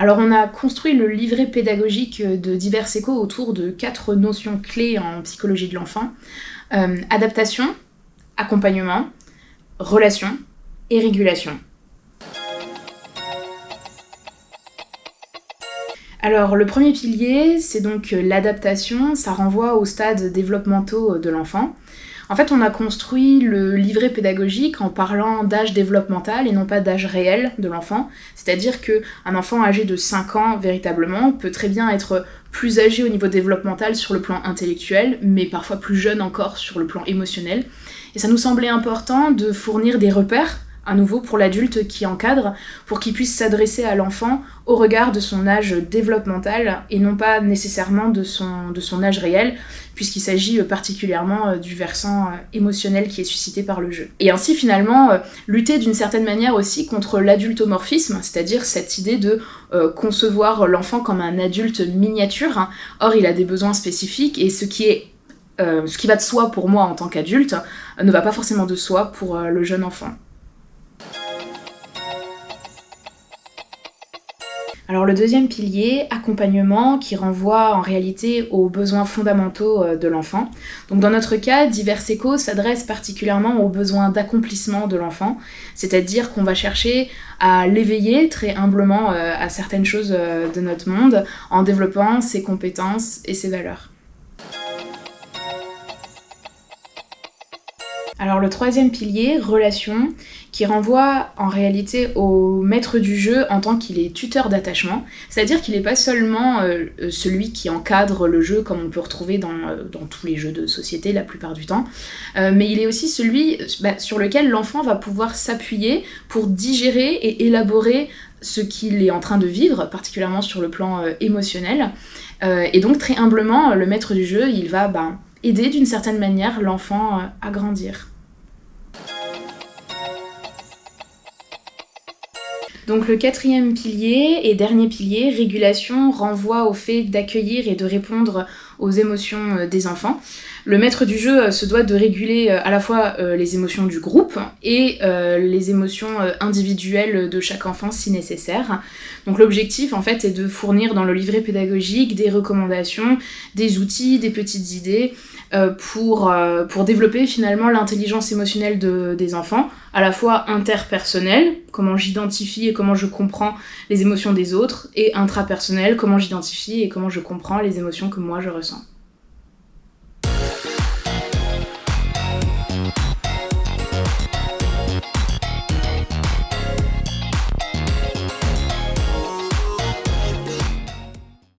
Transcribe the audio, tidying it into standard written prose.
Alors on a construit le livret pédagogique de Diverseco autour de 4 notions clés en psychologie de l'enfant. Adaptation, accompagnement, relation et régulation. Alors le premier pilier, c'est donc l'adaptation, ça renvoie aux stades développementaux de l'enfant. En fait, on a construit le livret pédagogique en parlant d'âge développemental et non pas d'âge réel de l'enfant. C'est-à-dire qu'un enfant âgé de 5 ans, véritablement, peut très bien être plus âgé au niveau développemental sur le plan intellectuel, mais parfois plus jeune encore sur le plan émotionnel. Et ça nous semblait important de fournir des repères à nouveau pour l'adulte qui encadre, pour qu'il puisse s'adresser à l'enfant au regard de son âge développemental et non pas nécessairement de son âge réel, puisqu'il s'agit particulièrement du versant émotionnel qui est suscité par le jeu. Et ainsi finalement lutter d'une certaine manière aussi contre l'adultomorphisme, c'est-à-dire cette idée de concevoir l'enfant comme un adulte miniature. Or il a des besoins spécifiques et ce qui va de soi pour moi en tant qu'adulte ne va pas forcément de soi pour le jeune enfant. Alors le deuxième pilier, accompagnement, qui renvoie en réalité aux besoins fondamentaux de l'enfant. Donc dans notre cas, Diverseco s'adresse particulièrement aux besoins d'accomplissement de l'enfant, c'est-à-dire qu'on va chercher à l'éveiller très humblement à certaines choses de notre monde en développant ses compétences et ses valeurs. Alors le troisième pilier, relation, qui renvoie en réalité au maître du jeu en tant qu'il est tuteur d'attachement, c'est-à-dire qu'il n'est pas seulement celui qui encadre le jeu comme on peut retrouver dans tous les jeux de société la plupart du temps, mais il est aussi celui sur lequel l'enfant va pouvoir s'appuyer pour digérer et élaborer ce qu'il est en train de vivre, particulièrement sur le plan émotionnel, et donc très humblement, le maître du jeu, il va aider d'une certaine manière l'enfant à grandir. Donc le quatrième pilier et dernier pilier, régulation, renvoie au fait d'accueillir et de répondre aux émotions des enfants. Le maître du jeu se doit de réguler à la fois les émotions du groupe et les émotions individuelles de chaque enfant si nécessaire. Donc l'objectif en fait est de fournir dans le livret pédagogique des recommandations, des outils, des petites idées pour développer finalement l'intelligence émotionnelle des enfants, à la fois interpersonnelle, comment j'identifie et comment je comprends les émotions des autres, et intrapersonnelle, comment j'identifie et comment je comprends les émotions que moi je ressens.